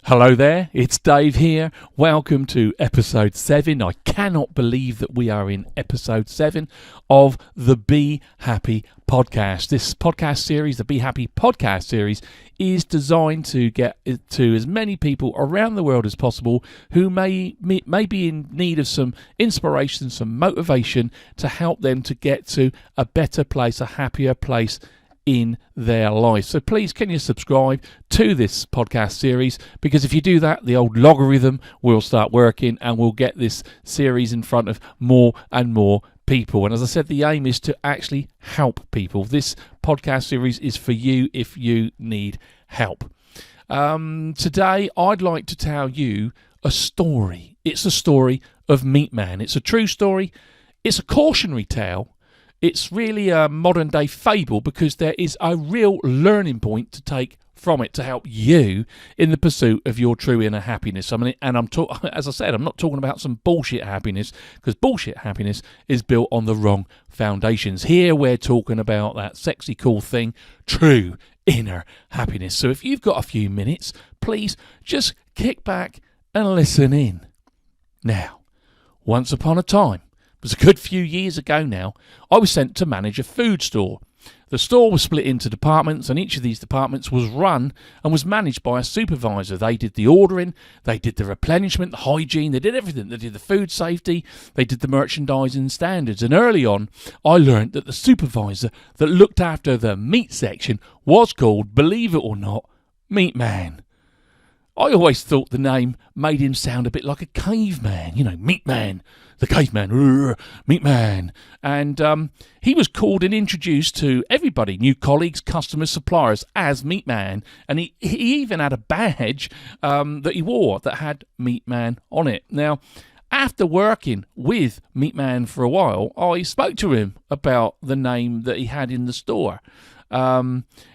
Hello there, it's Dave here. Welcome to episode 7. I cannot believe that we are in episode 7 of the Be Happy podcast. This podcast series, the Be Happy podcast series, is designed to get to as many people around the world as possible who may be in need of some inspiration, some motivation to help them to get to a better place, a happier place in their life. So please, can you subscribe to this podcast series? Because if you do that, the old logarithm will start working and we'll get this series in front of more and more people. And as I said, the aim is to actually help people. This podcast series is for you if you need help. Today, I'd like to tell you a story. It's a story of MEATMAN. It's a true story. It's a cautionary tale. It's really a modern-day fable because there is a real learning point to take from it to help you in the pursuit of your true inner happiness. As I said, I'm not talking about some bullshit happiness, because bullshit happiness is built on the wrong foundations. Here we're talking about that sexy, cool thing, true inner happiness. So if you've got a few minutes, please just kick back and listen in. Now, once upon a time, it was a good few years ago now, I was sent to manage a food store. The store was split into departments, and each of these departments was run and was managed by a supervisor. They did the ordering, they did the replenishment, the hygiene, they did everything. They did the food safety, they did the merchandising standards. And early on, I learned that the supervisor that looked after the meat section was called, believe it or not, MEATMAN. I always thought the name made him sound a bit like a caveman, MEATMAN, the caveman, MEATMAN. And he was called and introduced to everybody, new colleagues, customers, suppliers, as MEATMAN. And he even had a badge that he wore that had MEATMAN on it. Now, after working with MEATMAN for a while, I spoke to him about the name that he had in the store.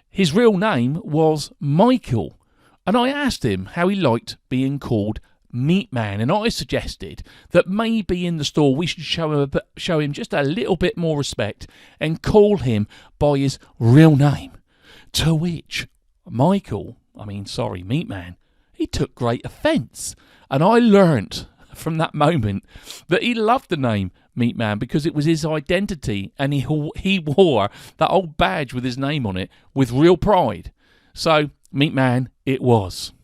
His real name was Michael. And I asked him how he liked being called MEATMAN, and I suggested that maybe in the store we should show him just a little bit more respect and call him by his real name. To which MEATMAN, he took great offence. And I learnt from that moment that he loved the name MEATMAN because it was his identity, and he wore that old badge with his name on it with real pride. So MEATMAN it was.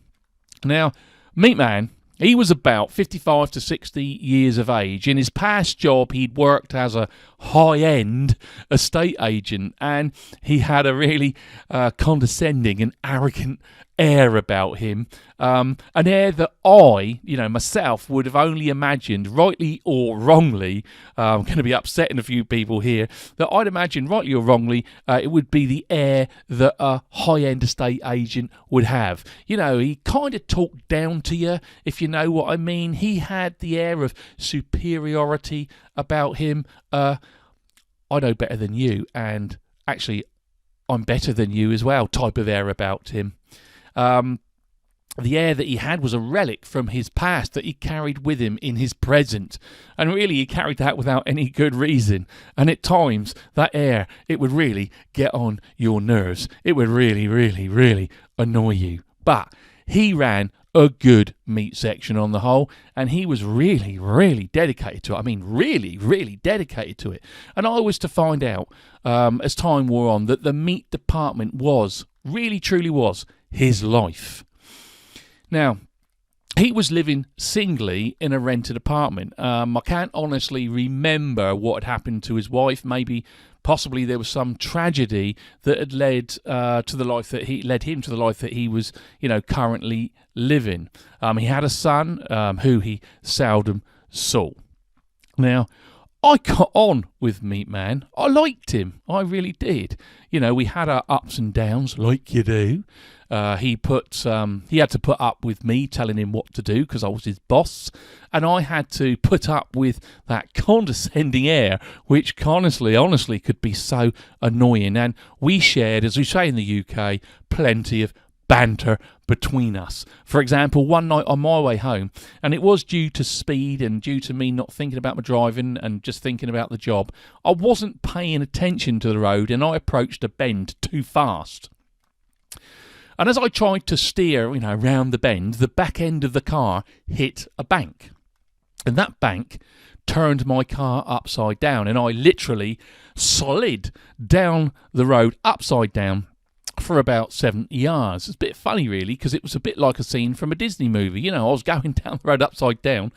Now, MEATMAN, he was about 55 to 60 years of age. In his past job, he'd worked as a high-end estate agent, and he had a really condescending and arrogant air about him, an air that I, myself, would have only imagined, rightly or wrongly, I'm going to be upsetting a few people here, that I'd imagine, rightly or wrongly, it would be the air that a high-end estate agent would have. He kind of talked down to you, if you know what I mean. He had the air of superiority about him. I know better than you, and actually, I'm better than you as well, type of air about him. The air that he had was a relic from his past that he carried with him in his present. And really, he carried that without any good reason. And at times, that air, it would really get on your nerves. It would really, really, really annoy you. But he ran a good meat section on the whole, and he was really, really dedicated to it. I mean, really, really dedicated to it. And I was to find out, as time wore on, that the meat department was, really, truly was, his life. Now, he was living singly in a rented apartment. I can't honestly remember what had happened to his wife. Possibly there was some tragedy that had led to the life that led him to the life that he was, currently living. He had a son who he seldom saw. Now, I got on with MEATMAN. I liked him. I really did. We had our ups and downs, like you do. He had to put up with me telling him what to do because I was his boss, and I had to put up with that condescending air, which honestly could be so annoying. And we shared, as we say in the UK, plenty of banter between us. For example, one night on my way home, and it was due to speed and due to me not thinking about my driving and just thinking about the job, I wasn't paying attention to the road and I approached a bend too fast. And as I tried to steer, round the bend, the back end of the car hit a bank. And that bank turned my car upside down, and I literally slid down the road upside down for about 70 yards. It's a bit funny, really, because it was a bit like a scene from a Disney movie. I was going down the road upside down,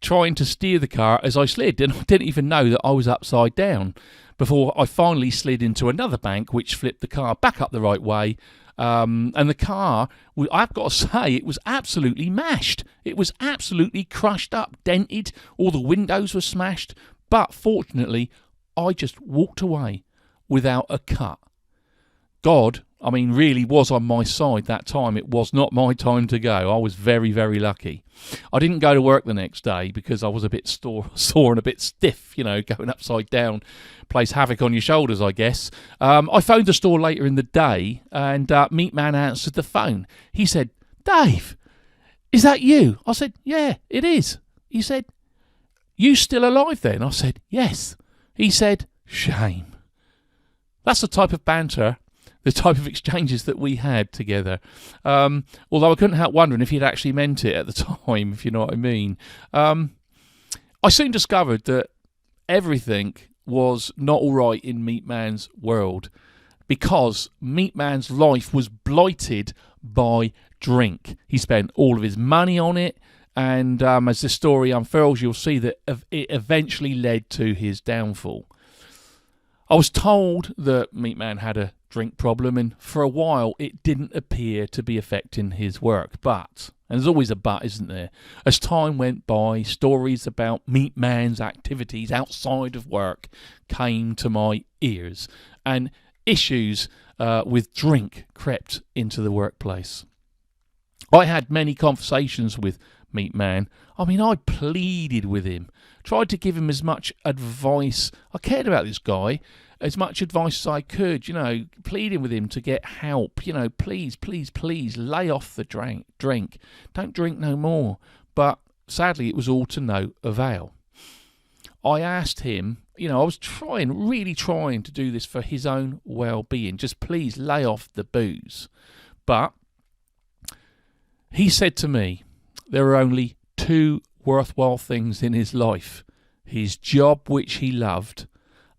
trying to steer the car as I slid, and I didn't even know that I was upside down before I finally slid into another bank, which flipped the car back up the right way. And the car, I've got to say, it was absolutely mashed. It was absolutely crushed up, dented. All the windows were smashed. But fortunately, I just walked away without a cut. God, really was on my side that time. It was not my time to go. I was very, very lucky. I didn't go to work the next day because I was a bit sore and a bit stiff, going upside down. Plays havoc on your shoulders, I guess. I phoned the store later in the day, and MEATMAN answered the phone. He said, "Dave, is that you?" I said, "Yeah, it is." He said, "You still alive then?" I said, "Yes." He said, "Shame." That's the type of banter, the type of exchanges that we had together. Although I couldn't help wondering if he'd actually meant it at the time, if you know what I mean. I soon discovered that everything was not all right in MEATMAN's world, because MEATMAN's life was blighted by drink. He spent all of his money on it, and as this story unfurls, you'll see that it eventually led to his downfall. I was told that MEATMAN had a drink problem, and for a while it didn't appear to be affecting his work. But, and there's always a but, isn't there? As time went by, stories about MEATMAN's activities outside of work came to my ears, and issues with drink crept into the workplace. I had many conversations with MEATMAN. I pleaded with him, tried to give him as much advice. I cared about this guy, as much advice as I could, pleading with him to get help. Please, please, please, lay off the drink. Don't drink no more. But sadly, it was all to no avail. I asked him, I was really trying to do this for his own well-being. Just please lay off the booze. But he said to me, there are only two worthwhile things in his life: his job, which he loved,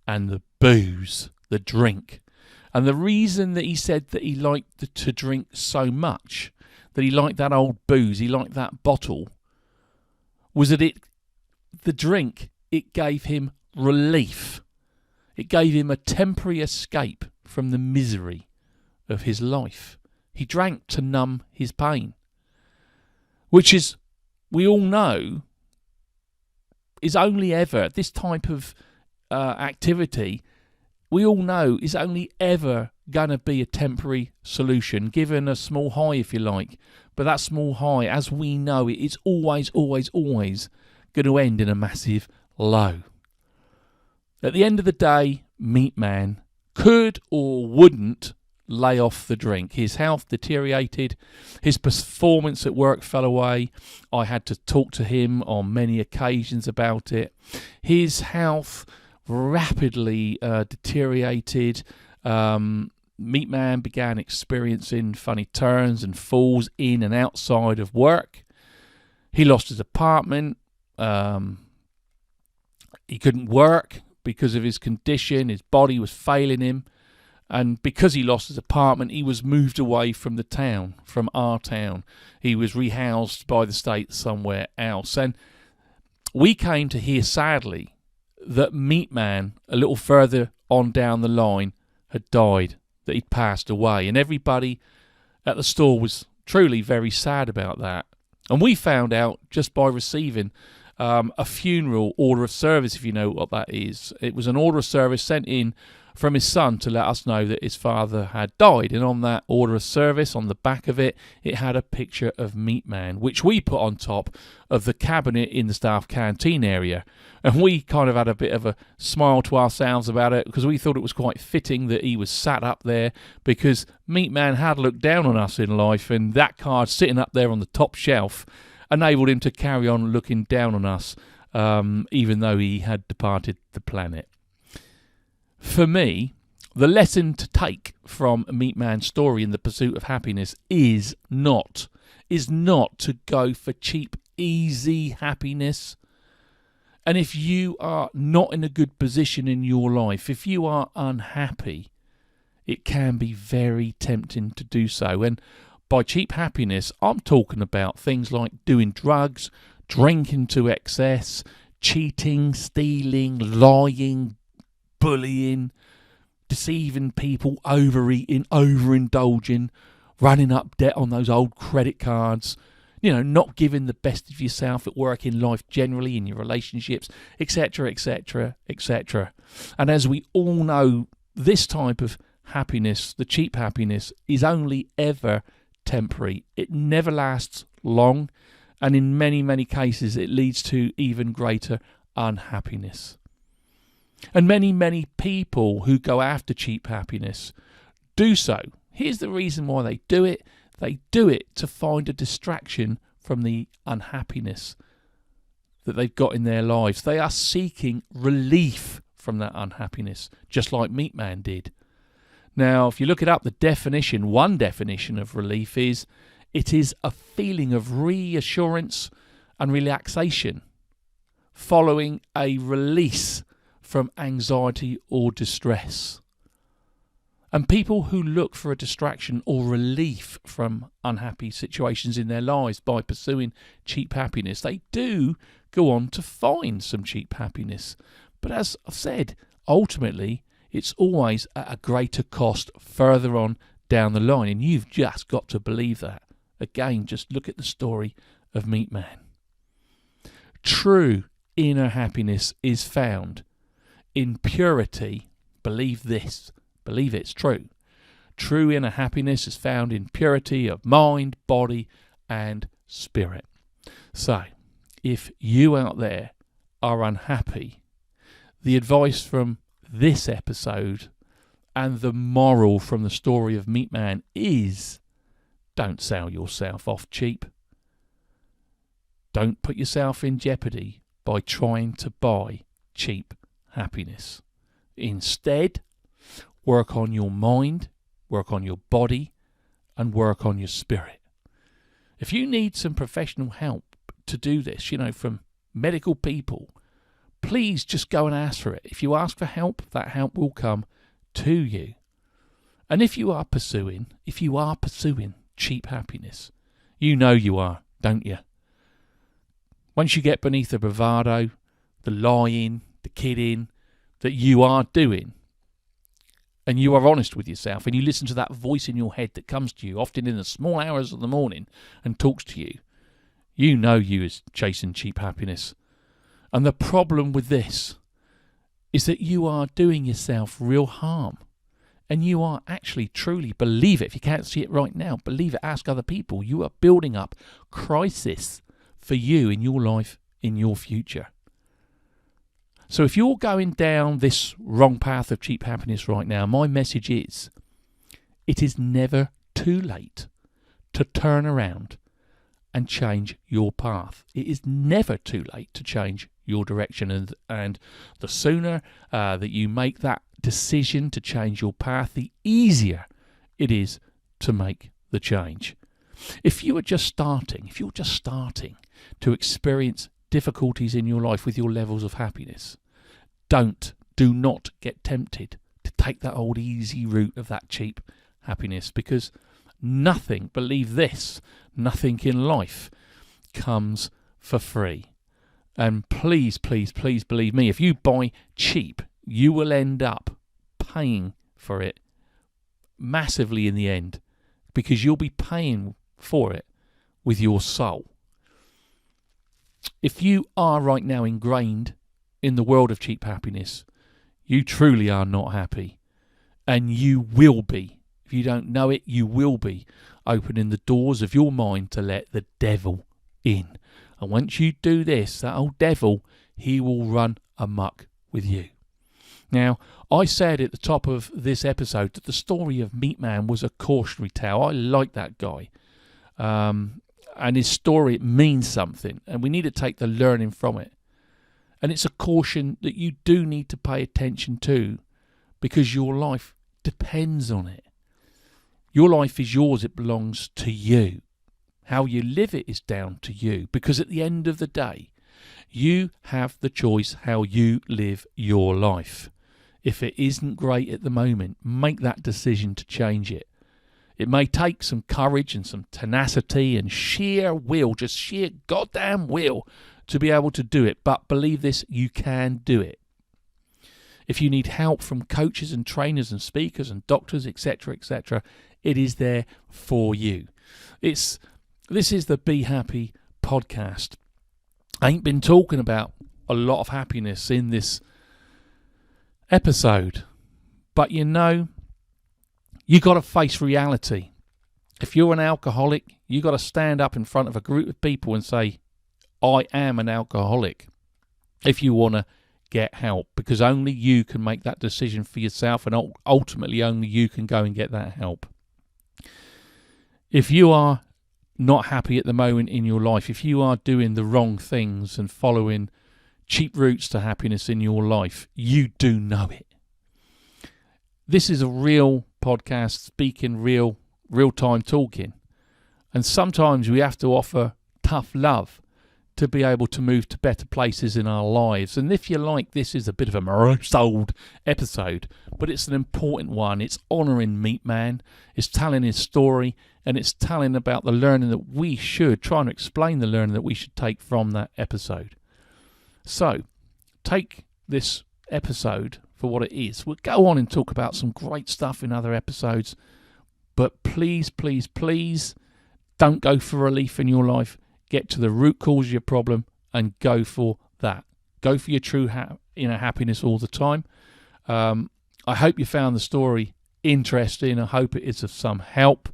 and the booze, the drink. And the reason that he said that he liked to drink so much, that he liked that old booze, he liked that bottle, was that the drink, it gave him relief. It gave him a temporary escape from the misery of his life. He drank to numb his pain, which is, we all know, is only ever, this type of activity, we all know is only ever going to be a temporary solution, given a small high, if you like. But that small high, as we know it, is always, always, always going to end in a massive low. At the end of the day, MEATMAN could or wouldn't lay off the drink. His health deteriorated, his performance at work fell away. I had to talk to him on many occasions about it. His health rapidly deteriorated. MEATMAN began experiencing funny turns and falls in and outside of work. He lost his apartment. He couldn't work because of his condition. His body was failing him. And because he lost his apartment, he was moved away from the town, from our town. He was rehoused by the state somewhere else. And we came to hear, sadly, that MEATMAN, a little further on down the line, had died, that he'd passed away. And everybody at the store was truly very sad about that. And we found out just by receiving a funeral order of service, if you know what that is. It was an order of service sent in from his son to let us know that his father had died. And on that order of service, on the back of it, it had a picture of MEATMAN, which we put on top of the cabinet in the staff canteen area. And we kind of had a bit of a smile to ourselves about it, because we thought it was quite fitting that he was sat up there, because MEATMAN had looked down on us in life, and that card sitting up there on the top shelf enabled him to carry on looking down on us, even though he had departed the planet. For me, The lesson to take from MEATMAN's story in the pursuit of happiness is not to go for cheap, easy happiness. And if you are not in a good position in your life, if you are unhappy, it can be very tempting to do so. And by cheap happiness, I'm talking about things like doing drugs, drinking to excess, cheating, stealing, lying, bullying, deceiving people, overeating, overindulging, running up debt on those old credit cards, not giving the best of yourself at work, in life generally, in your relationships, etc., etc., etc. And as we all know, this type of happiness, the cheap happiness, is only ever temporary. It never lasts long, and in many, many cases it leads to even greater unhappiness. And many, many people who go after cheap happiness do so. Here's the reason why they do it. They do it to find a distraction from the unhappiness that they've got in their lives. They are seeking relief from that unhappiness, just like MEATMAN did. Now, if you look it up, one definition of relief is it is a feeling of reassurance and relaxation following a release from anxiety or distress. And people who look for a distraction or relief from unhappy situations in their lives by pursuing cheap happiness, they do go on to find some cheap happiness. But as I've said, ultimately, it's always at a greater cost further on down the line. And you've just got to believe that. Again, just look at the story of MEATMAN. True inner happiness is found in purity. Believe this. Believe it's true. True inner happiness is found in purity of mind, body, and spirit. So, if you out there are unhappy, the advice from this episode and the moral from the story of MEATMAN is: don't sell yourself off cheap. Don't put yourself in jeopardy by trying to buy cheap happiness. Instead, work on your mind, work on your body, and work on your spirit. If you need some professional help to do this, from medical people, please just go and ask for it. If you ask for help, that help will come to you. And if you are pursuing cheap happiness, you are, don't you? Once you get beneath the bravado, the lying, the kidding that you are doing, and you are honest with yourself, and you listen to that voice in your head that comes to you, often in the small hours of the morning, and talks to you, you is chasing cheap happiness. And the problem with this is that you are doing yourself real harm. And you are actually, truly, believe it, if you can't see it right now, believe it, ask other people, you are building up crisis for you in your life, in your future. So if you're going down this wrong path of cheap happiness right now, my message is, it is never too late to turn around and change your path. It is never too late to change your direction. And the sooner that you make that decision to change your path, the easier it is to make the change. If you're just starting to experience difficulties in your life with your levels of happiness, do not get tempted to take that old easy route of that cheap happiness, because nothing, believe this, nothing in life comes for free. And please, please, please believe me, if you buy cheap, you will end up paying for it massively in the end, because you'll be paying for it with your soul. If you are right now ingrained in the world of cheap happiness, you truly are not happy. And you will be. If you don't know it, you will be opening the doors of your mind to let the devil in. And once you do this, that old devil, he will run amok with you. Now, I said at the top of this episode that the story of MEATMAN was a cautionary tale. I like that guy. And his story, it means something. And we need to take the learning from it. And it's a caution that you do need to pay attention to, because your life depends on it. Your life is yours. It belongs to you. How you live it is down to you, because at the end of the day, you have the choice how you live your life. If it isn't great at the moment, make that decision to change it. It may take some courage and some tenacity and sheer will, just sheer goddamn will, to be able to do it. But believe this, you can do it. If you need help from coaches and trainers and speakers and doctors, etc., etc., it is there for you. This is the Be Happy podcast. I ain't been talking about a lot of happiness in this episode, but you got to face reality. If you're an alcoholic, you got to stand up in front of a group of people and say, I am an alcoholic, if you want to get help, because only you can make that decision for yourself, and ultimately only you can go and get that help. If you are not happy at the moment in your life, if you are doing the wrong things and following cheap routes to happiness in your life, you do know it. This is a real podcast, speaking real time talking. And sometimes we have to offer tough love to be able to move to better places in our lives. And if you like, this is a bit of a morose old episode, but it's an important one. It's honouring MEATMAN, it's telling his story, and it's telling about the learning that we should, trying to explain the learning that we should take from that episode. So, take this episode for what it is. We'll go on and talk about some great stuff in other episodes, but please, please, please don't go for relief in your life. Get to the root cause of your problem and go for that. Go for your true happiness all the time. I hope you found the story interesting. I hope it is of some help.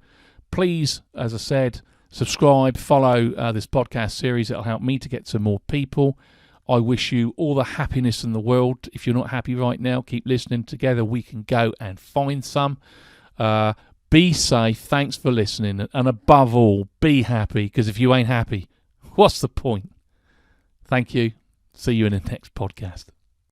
Please, as I said, subscribe, follow this podcast series. It'll help me to get to more people. I wish you all the happiness in the world. If you're not happy right now, keep listening. Together we can go and find some. Be safe. Thanks for listening. And above all, be happy, because if you ain't happy, what's the point? Thank you. See you in the next podcast.